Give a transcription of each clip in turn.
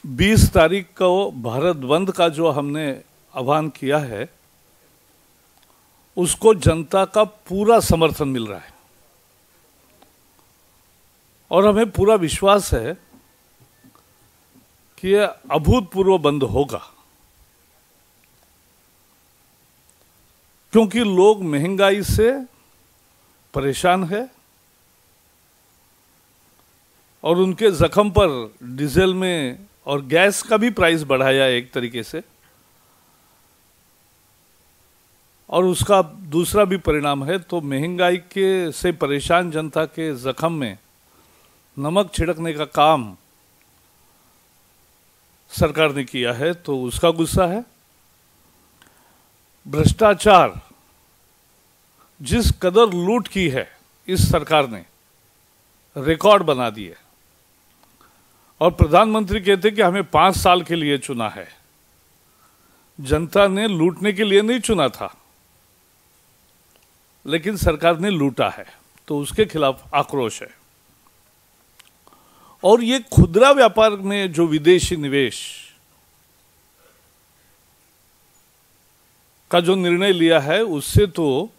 20 तारीख को भारत बंद का जो हमने आह्वान किया है उसको जनता का पूरा समर्थन मिल रहा है और हमें पूरा विश्वास है कि यह अभूतपूर्व बंद होगा, क्योंकि लोग महंगाई से परेशान है और उनके जख्म पर डीजल में और गैस का भी प्राइस बढ़ाया एक तरीके से, और उसका दूसरा भी परिणाम है। तो महंगाई के से परेशान जनता के जख्म में नमक छिड़कने का काम सरकार ने किया है, तो उसका गुस्सा है। भ्रष्टाचार जिस कदर लूट की है इस सरकार ने, रिकॉर्ड बना दिए। और प्रधानमंत्री कहते कि हमें 5 साल के लिए चुना है। जनता ने लूटने के लिए नहीं चुना था, लेकिन सरकार ने लूटा है, तो उसके खिलाफ आक्रोश है। और ये खुदरा व्यापार में जो विदेशी निवेश का जो निर्णय लिया है, उससे तो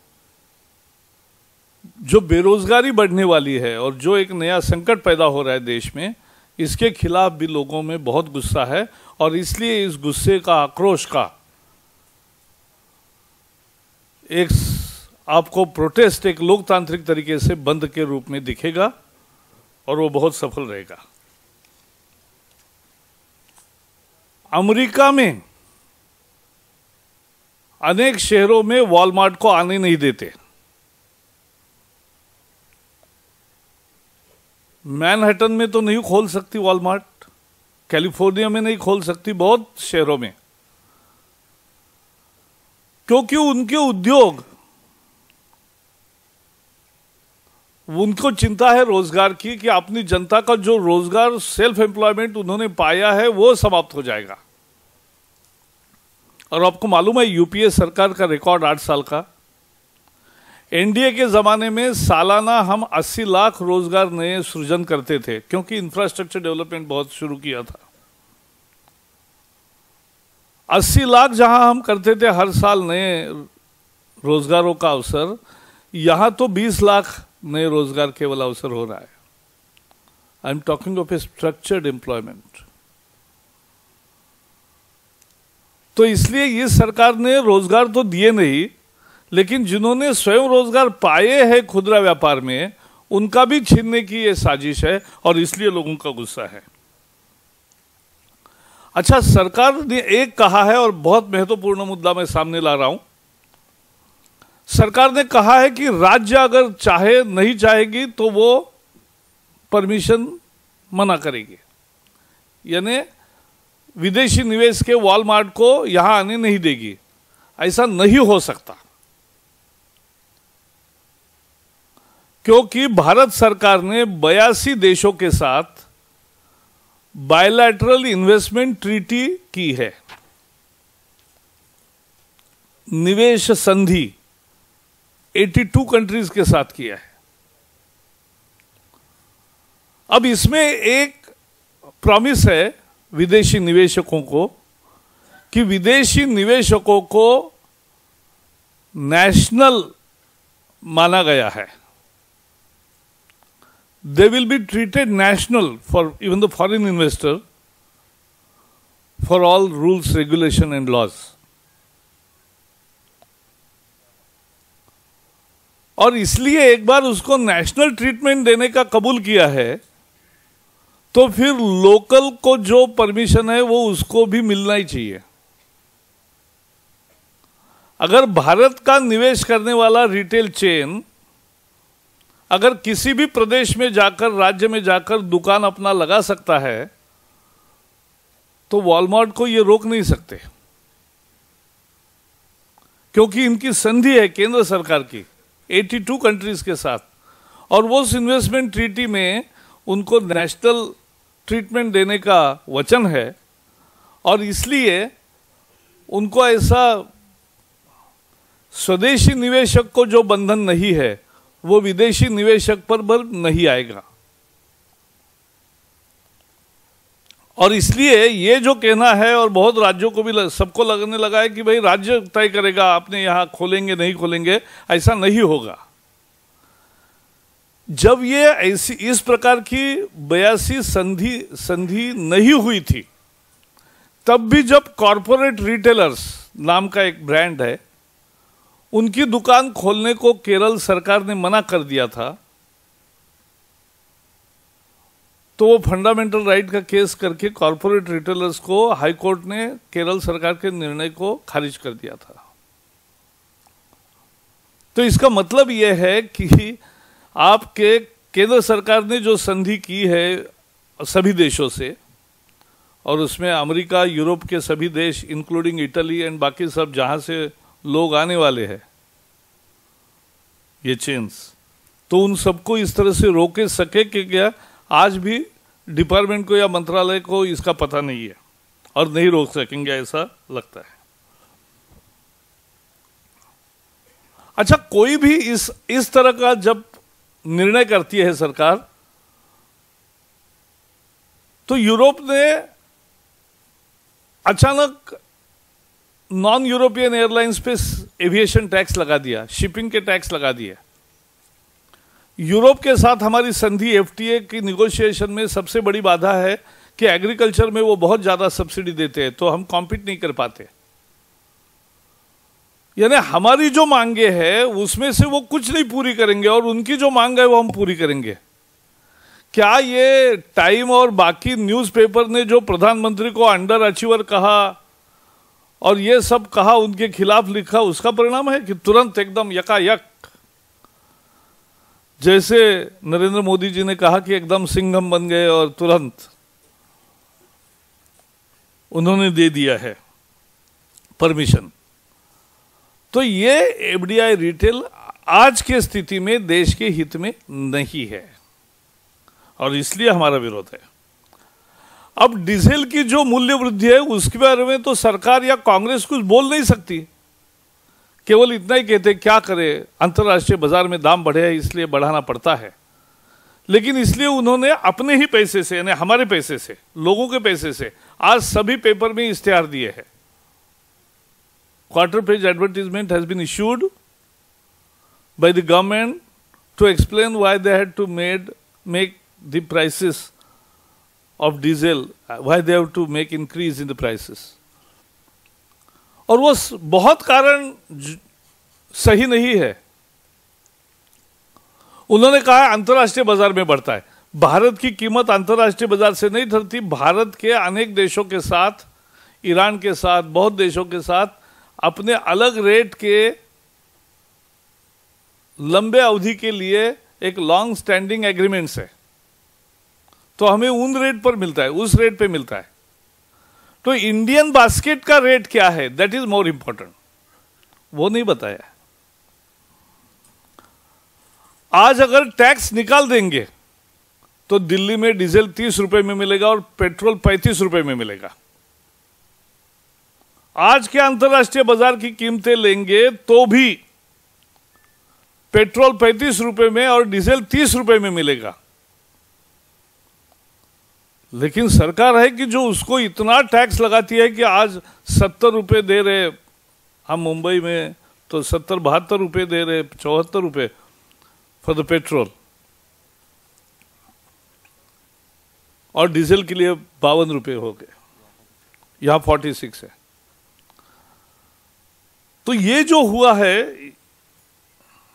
जो बेरोजगारी बढ़ने वाली है और जो एक नया संकट पैदा हो रहा है देश में, इसके खिलाफ भी लोगों में बहुत गुस्सा है। और इसलिए इस गुस्से का, आक्रोश का एक आपको प्रोटेस्ट एक लोकतांत्रिक तरीके से बंद के रूप में दिखेगा और वो बहुत सफल रहेगा। अमेरिका में अनेक शहरों में वॉलमार्ट को आने नहीं देते। मैनहट्टन में तो नहीं खोल सकती वॉलमार्ट, कैलिफोर्निया में नहीं खोल सकती, बहुत शहरों में, क्योंकि उनके उद्योग, उनको चिंता है रोजगार की कि अपनी जनता का जो रोजगार, सेल्फ एम्प्लॉयमेंट उन्होंने पाया है वो समाप्त हो जाएगा। और आपको मालूम है यूपीए सरकार का रिकॉर्ड 8 साल का, एनडीए के जमाने में सालाना हम 80 लाख रोजगार नए सृजन करते थे, क्योंकि इंफ्रास्ट्रक्चर डेवलपमेंट बहुत शुरू किया था। 80 लाख जहां हम करते थे हर साल नए रोजगारों का अवसर, यहां तो 20 लाख नए रोजगार केवल अवसर हो रहा है। I am talking of A structured employment. तो इसलिए ये सरकार ने रोजगार तो दिए नहीं, लेकिन जिन्होंने स्वयं रोजगार पाए हैं खुदरा व्यापार में, उनका भी छीनने की ये साजिश है और इसलिए लोगों का गुस्सा है। अच्छा, सरकार ने एक कहा है और बहुत महत्वपूर्ण मुद्दा मैं सामने ला रहा हूं। सरकार ने कहा है कि राज्य अगर चाहे, नहीं चाहेगी तो वो परमिशन मना करेगी, यानी विदेशी निवेश के वॉलमार्ट को यहां आने नहीं देगी। ऐसा नहीं हो सकता, क्योंकि भारत सरकार ने 82 देशों के साथ बायलैटरल इन्वेस्टमेंट ट्रीटी की है, निवेश संधि 82 कंट्रीज के साथ किया है। अब इसमें एक प्रॉमिस है विदेशी निवेशकों को कि विदेशी निवेशकों को नेशनल माना गया है। They will be treated national for even the foreign investor for all rules, regulation and laws. और इसलिए एक बार उसको नेशनल ट्रीटमेंट देने का कबूल किया है, तो फिर लोकल को जो परमिशन है वो उसको भी मिलना ही चाहिए। अगर भारत का निवेश करने वाला रिटेल चेन अगर किसी भी प्रदेश में जाकर, राज्य में जाकर दुकान अपना लगा सकता है, तो वॉलमार्ट को ये रोक नहीं सकते, क्योंकि इनकी संधि है केंद्र सरकार की 82 कंट्रीज के साथ, और वो उस इन्वेस्टमेंट ट्रीटी में उनको नेशनल ट्रीटमेंट देने का वचन है। और इसलिए उनको ऐसा स्वदेशी निवेशक को जो बंधन नहीं है, वो विदेशी निवेशक पर नहीं आएगा। और इसलिए ये जो कहना है, और बहुत राज्यों को भी सबको लगने लगा है कि भाई राज्य तय करेगा आपने यहां खोलेंगे नहीं खोलेंगे, ऐसा नहीं होगा। जब ये ऐसी इस प्रकार की 82 संधि नहीं हुई थी, तब भी जब कॉरपोरेट रिटेलर्स नाम का एक ब्रांड है, उनकी दुकान खोलने को केरल सरकार ने मना कर दिया था, तो वो फंडामेंटल राइट का केस करके कॉरपोरेट रिटेलर्स को हाई कोर्ट ने केरल सरकार के निर्णय को खारिज कर दिया था। तो इसका मतलब यह है कि आपके केंद्र सरकार ने जो संधि की है सभी देशों से, और उसमें अमेरिका, यूरोप के सभी देश इंक्लूडिंग इटली एंड बाकी सब जहां से लोग आने वाले हैं, ये चेन्स, तो उन सबको इस तरह से रोके सके कि क्या आज भी डिपार्टमेंट को या मंत्रालय को इसका पता नहीं है और नहीं रोक सकेंगे, ऐसा लगता है। अच्छा, कोई भी इस तरह का जब निर्णय करती है सरकार, तो यूरोप ने अचानक नॉन यूरोपियन एयरलाइंस पे एविएशन टैक्स लगा दिया, शिपिंग के टैक्स लगा दिए। यूरोप के साथ हमारी संधि एफटीए की निगोशिएशन में सबसे बड़ी बाधा है कि एग्रीकल्चर में वो बहुत ज्यादा सब्सिडी देते हैं, तो हम कॉम्पीट नहीं कर पाते। यानी हमारी जो मांगे हैं उसमें से वो कुछ नहीं पूरी करेंगे, और उनकी जो मांग है वो हम पूरी करेंगे। क्या ये टाइम और बाकी न्यूज़पेपर ने जो प्रधानमंत्री को अंडर अचीवर कहा और ये सब कहा, उनके खिलाफ लिखा, उसका परिणाम है कि तुरंत एकदम यकायक, जैसे नरेंद्र मोदी जी ने कहा कि एकदम सिंघम बन गए और तुरंत उन्होंने दे दिया है परमिशन। तो ये एफडीआई रिटेल आज के स्थिति में देश के हित में नहीं है, और इसलिए हमारा विरोध है। अब डीजल की जो मूल्य वृद्धि है उसके बारे में तो सरकार या कांग्रेस कुछ बोल नहीं सकती, केवल इतना ही कहते क्या करे, अंतर्राष्ट्रीय बाजार में दाम बढ़े है इसलिए बढ़ाना पड़ता है। लेकिन इसलिए उन्होंने अपने ही पैसे से, यानी हमारे पैसे से, लोगों के पैसे से आज सभी पेपर में इश्तेहार दिए हैं। Quarter page advertisement has been issued by the government to explain why they had to make the prices of diesel, why they have to make increase in the prices। और वो बहुत कारण सही नहीं है। उन्होंने कहा अंतर्राष्ट्रीय बाजार में बढ़ता है। भारत की कीमत अंतर्राष्ट्रीय बाजार से नहीं ठहरती। भारत के अनेक देशों के साथ, ईरान के साथ, बहुत देशों के साथ अपने अलग रेट के लंबे अवधि के लिए एक लॉन्ग स्टैंडिंग एग्रीमेंट्स है, तो हमें उन रेट पर मिलता है, उस रेट पे मिलता है। तो इंडियन बास्केट का रेट क्या है, दैट इज मोर इंपॉर्टेंट, वो नहीं बताया। आज अगर टैक्स निकाल देंगे तो दिल्ली में डीजल 30 रुपए में मिलेगा और पेट्रोल 35 रुपए में मिलेगा। आज के अंतर्राष्ट्रीय बाजार की कीमतें लेंगे तो भी पेट्रोल 35 रुपए में और डीजल 30 रुपए में मिलेगा। लेकिन सरकार है कि जो उसको इतना टैक्स लगाती है कि आज 70 रुपए दे रहे हम मुंबई में, तो 70-72 रुपए दे रहे, 74 रुपए फॉर द पेट्रोल, और डीजल के लिए 52 रुपए हो गए, यहां 46 है। तो ये जो हुआ है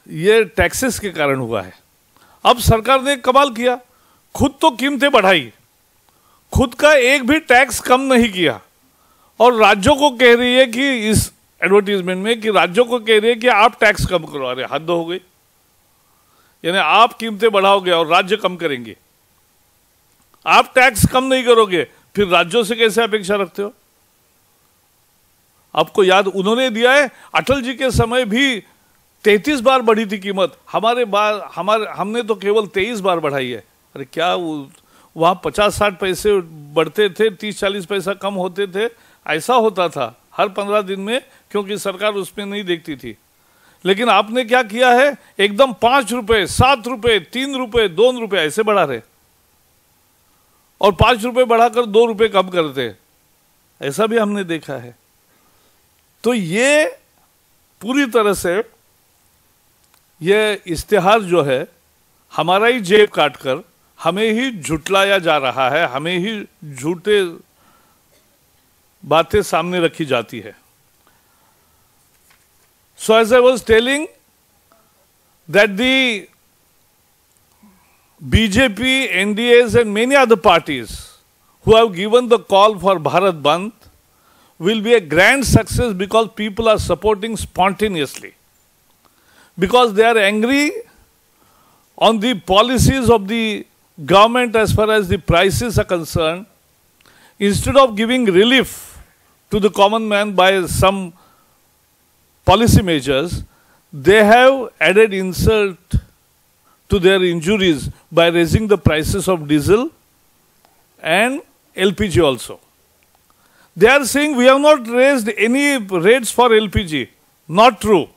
ये टैक्सेस के कारण हुआ है। अब सरकार ने कमाल किया, खुद तो कीमतें बढ़ाई, खुद का एक भी टैक्स कम नहीं किया, और राज्यों को कह रही है कि इस एडवर्टीजमेंट में कि राज्यों को कह रही है कि आप टैक्स कम करो। अरे हद हो गई, यानी आप कीमतें बढ़ाओगे और राज्य कम करेंगे। आप टैक्स कम नहीं करोगे, फिर राज्यों से कैसे अपेक्षा रखते हो? आपको याद उन्होंने दिया है, अटल जी के समय भी 33 बार बढ़ी थी कीमत, हमने तो केवल 23 बार बढ़ाई है। अरे क्या वहां 50-60 पैसे बढ़ते थे, 30-40 पैसा कम होते थे, ऐसा होता था हर 15 दिन में, क्योंकि सरकार उसमें नहीं देखती थी। लेकिन आपने क्या किया है, एकदम 5 रुपए, 7 रुपए, 3 रुपए, 2 रुपए ऐसे बढ़ा रहे। और 5 रुपए बढ़ाकर 2 रुपए कम कर दे, ऐसा भी हमने देखा है। तो ये पूरी तरह से ये इश्तिहार जो है हमारा ही जेब काटकर हमें ही झुटलाया जा रहा है, हमें ही झूठे बातें सामने रखी जाती है। So as I was telling that the BJP, NDAs and many other parties who have given the call for Bharat Bandh will be a grand success because people are supporting spontaneously. Because they are angry on the policies of the government as far as the prices are concerned. Instead of giving relief to the common man by some policy measures, they have added insult to their injuries by raising the prices of diesel and LPG also. They are saying we have not raised any rates for LPG. Not true.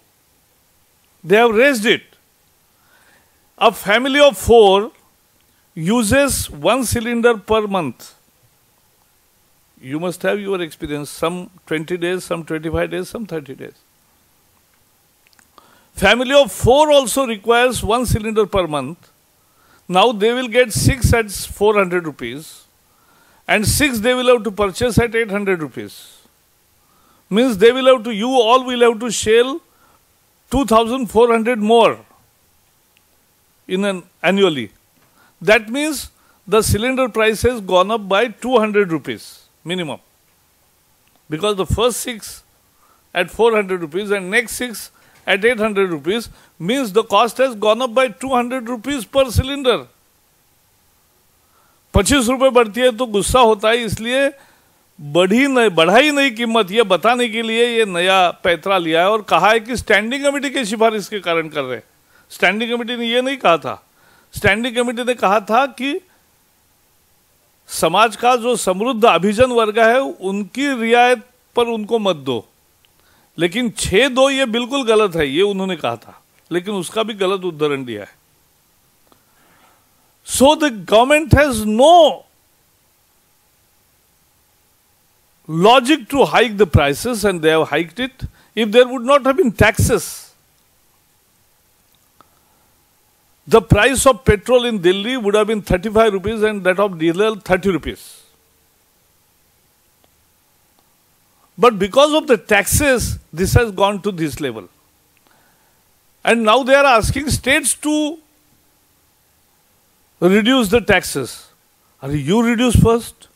They have raised it. A family of 4 uses 1 cylinder per month. You must have your experience, some 20 days, some 25 days, some 30 days. Family of 4 also requires 1 cylinder per month. Now they will get 6 at 400 rupees and 6 they will have to purchase at 800 rupees. Means they will have to, you all will have to shell 2,400 more in an annually. That means the cylinder price has gone up by 200 rupees minimum. Because the first 6 at 400 rupees and next 6 at 800 rupees means the cost has gone up by 200 rupees per cylinder. 25 रुपए बढ़ती है तो गुस्सा होता है, इसलिए बढ़ाई नहीं कीमत, ये बताने के लिए ये नया पैतरा लिया है और कहा है कि स्टैंडिंग कमेटी की सिफारिश के कारण कर रहे हैं। स्टैंडिंग कमेटी ने ये नहीं कहा था। स्टैंडिंग कमेटी ने कहा था कि समाज का जो समृद्ध अभिजन वर्ग है उनकी रियायत पर उनको मत दो, लेकिन 6-2 ये बिल्कुल गलत है, ये उन्होंने कहा था, लेकिन उसका भी गलत उदाहरण दिया है। So the government has no logic to hike the prices and they have hiked it. If there would not have been taxes, the price of petrol in Delhi would have been 35 rupees and that of diesel 30 rupees. But because of the taxes, this has gone to this level. And now they are asking states to reduce the taxes. You reduce first.